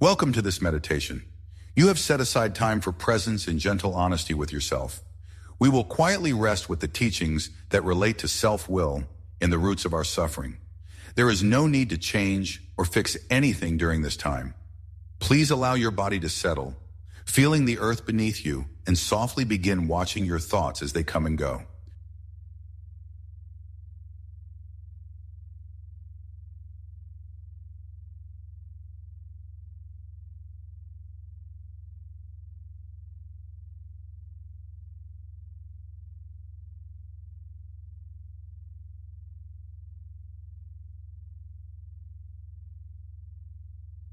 Welcome to this meditation. You have set aside time for presence and gentle honesty with yourself. We will quietly rest with the teachings that relate to self-will and the roots of our suffering. There is no need to change or fix anything during this time. Please allow your body to settle, feeling the earth beneath you, and softly begin watching your thoughts as they come and go.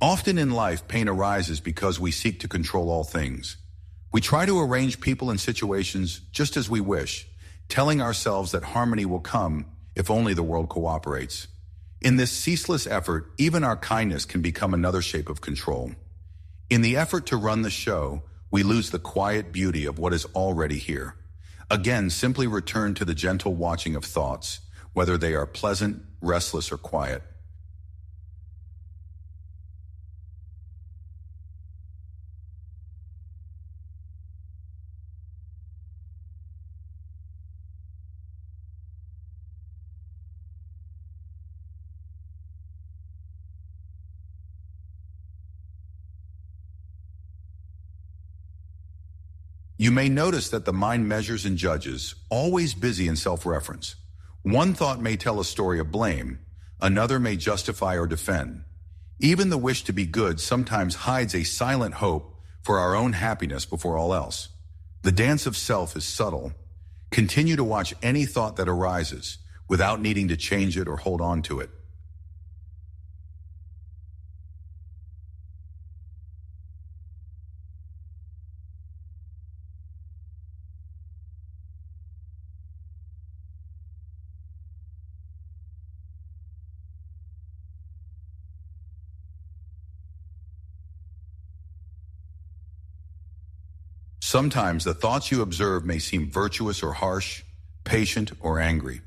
Often in life, pain arises because we seek to control all things. We try to arrange people and situations just as we wish, telling ourselves that harmony will come if only the world cooperates. In this ceaseless effort, even our kindness can become another shape of control. In the effort to run the show, we lose the quiet beauty of what is already here. Again, simply return to the gentle watching of thoughts, whether they are pleasant, restless, or quiet. You may notice that the mind measures and judges, always busy in self-reference. One thought may tell a story of blame, another may justify or defend. Even the wish to be good sometimes hides a silent hope for our own happiness before all else. The dance of self is subtle. Continue to watch any thought that arises without needing to change it or hold on to it. Sometimes the thoughts you observe may seem virtuous or harsh, patient or angry.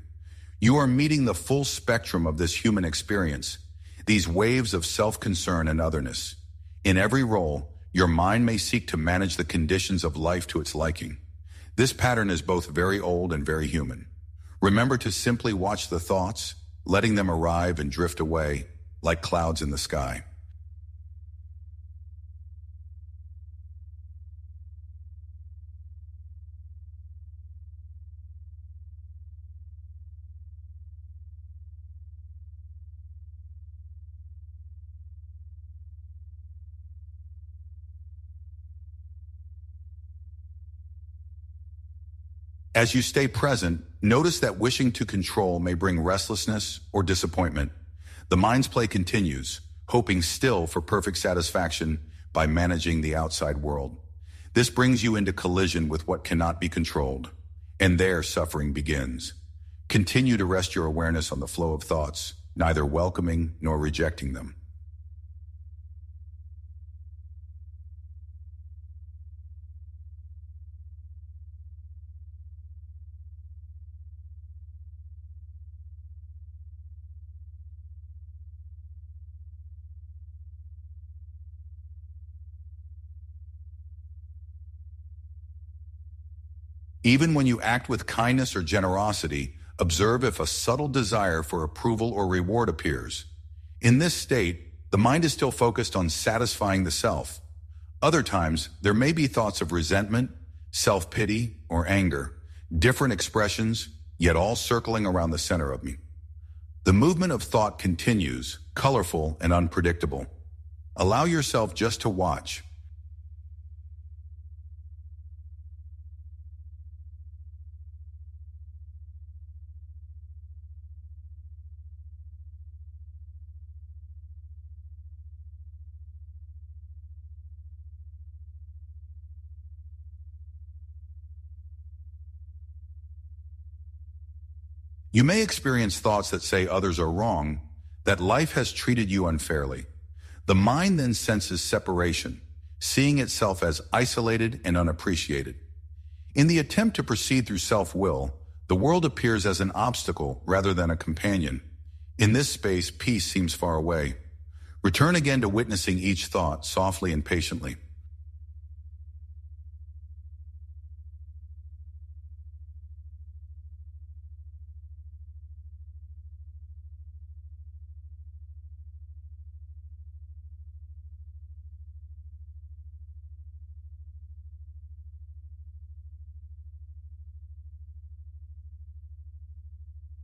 You are meeting the full spectrum of this human experience, these waves of self-concern and otherness. In every role, your mind may seek to manage the conditions of life to its liking. This pattern is both very old and very human. Remember to simply watch the thoughts, letting them arrive and drift away like clouds in the sky. As you stay present, notice that wishing to control may bring restlessness or disappointment. The mind's play continues, hoping still for perfect satisfaction by managing the outside world. This brings you into collision with what cannot be controlled, and there suffering begins. Continue to rest your awareness on the flow of thoughts, neither welcoming nor rejecting them. Even when you act with kindness or generosity, observe if a subtle desire for approval or reward appears. In this state, the mind is still focused on satisfying the self. Other times, there may be thoughts of resentment, self-pity, or anger, different expressions, yet all circling around the center of me. The movement of thought continues, colorful and unpredictable. Allow yourself just to watch. You may experience thoughts that say others are wrong, that life has treated you unfairly. The mind then senses separation, seeing itself as isolated and unappreciated. In the attempt to proceed through self-will, the world appears as an obstacle rather than a companion. In this space, peace seems far away. Return again to witnessing each thought softly and patiently.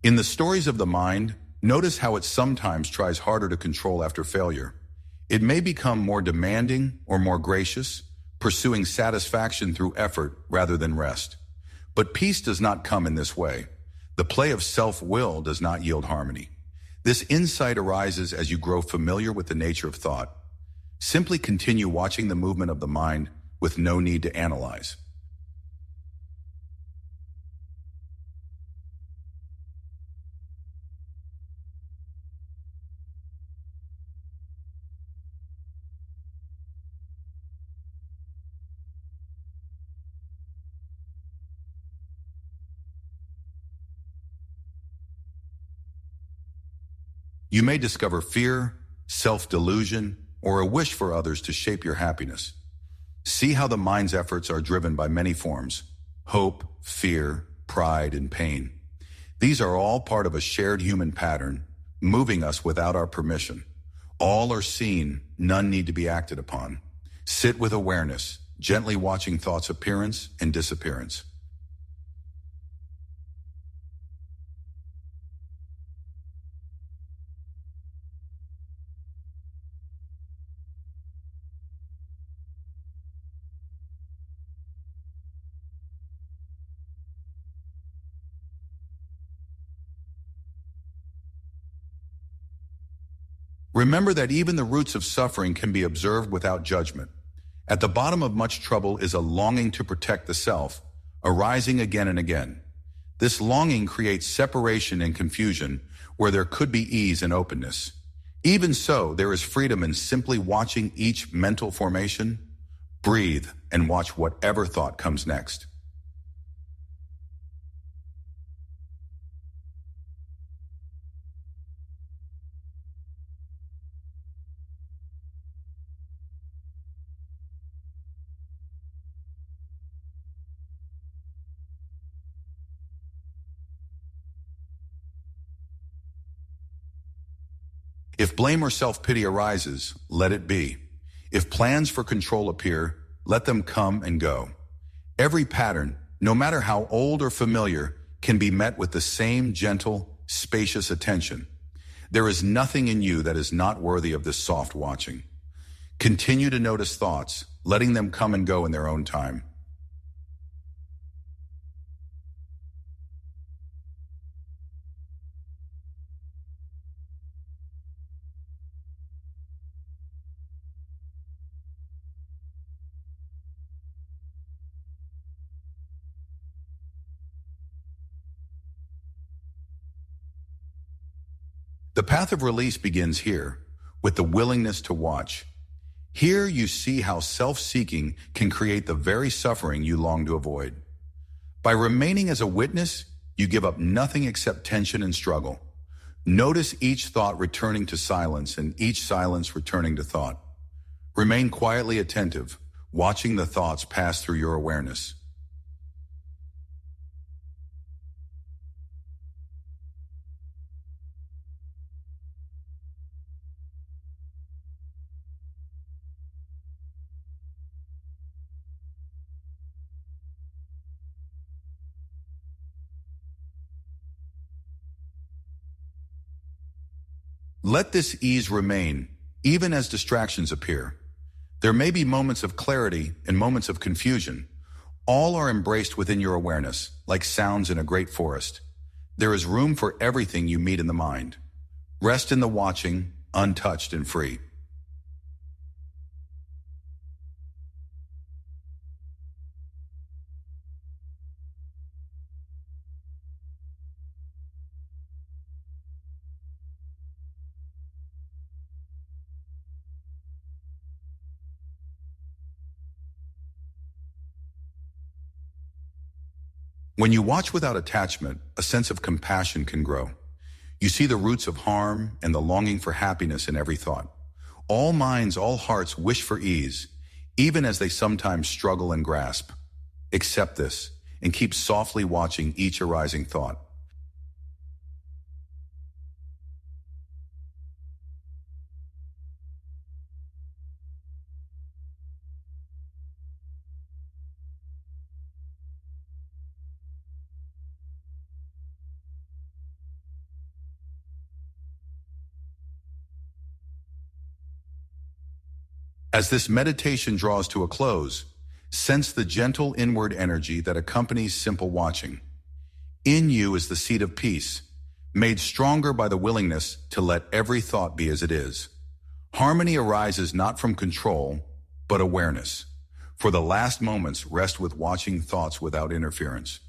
In the stories of the mind, notice how it sometimes tries harder to control after failure. It may become more demanding or more gracious, pursuing satisfaction through effort rather than rest. But peace does not come in this way. The play of self-will does not yield harmony. This insight arises as you grow familiar with the nature of thought. Simply continue watching the movement of the mind with no need to analyze. You may discover fear, self-delusion, or a wish for others to shape your happiness. See how the mind's efforts are driven by many forms: hope, fear, pride, and pain. These are all part of a shared human pattern, moving us without our permission. All are seen, none need to be acted upon. Sit with awareness, gently watching thoughts' appearance and disappearance. Remember that even the roots of suffering can be observed without judgment. At the bottom of much trouble is a longing to protect the self, arising again and again. This longing creates separation and confusion where there could be ease and openness. Even so, there is freedom in simply watching each mental formation. Breathe and watch whatever thought comes next. If blame or self-pity arises, let it be. If plans for control appear, let them come and go. Every pattern, no matter how old or familiar, can be met with the same gentle, spacious attention. There is nothing in you that is not worthy of this soft watching. Continue to notice thoughts, letting them come and go in their own time. The path of release begins here, with the willingness to watch. Here you see how self-seeking can create the very suffering you long to avoid. By remaining as a witness, you give up nothing except tension and struggle. Notice each thought returning to silence and each silence returning to thought. Remain quietly attentive, watching the thoughts pass through your awareness. Let this ease remain, even as distractions appear. There may be moments of clarity and moments of confusion. All are embraced within your awareness, like sounds in a great forest. There is room for everything you meet in the mind. Rest in the watching, untouched and free. When you watch without attachment, a sense of compassion can grow. You see the roots of harm and the longing for happiness in every thought. All minds, all hearts wish for ease, even as they sometimes struggle and grasp. Accept this, and keep softly watching each arising thought. As this meditation draws to a close, sense the gentle inward energy that accompanies simple watching. In you is the seed of peace, made stronger by the willingness to let every thought be as it is. Harmony arises not from control, but awareness. For the last moments, rest with watching thoughts without interference.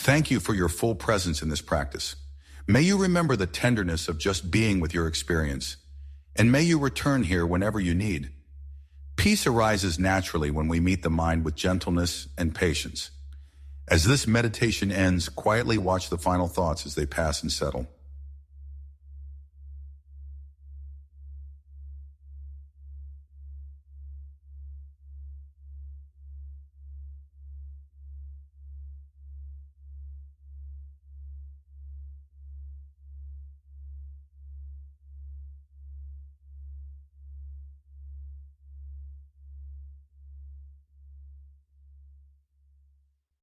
Thank you for your full presence in this practice. May you remember the tenderness of just being with your experience, and may you return here whenever you need. Peace arises naturally when we meet the mind with gentleness and patience. As this meditation ends, quietly watch the final thoughts as they pass and settle.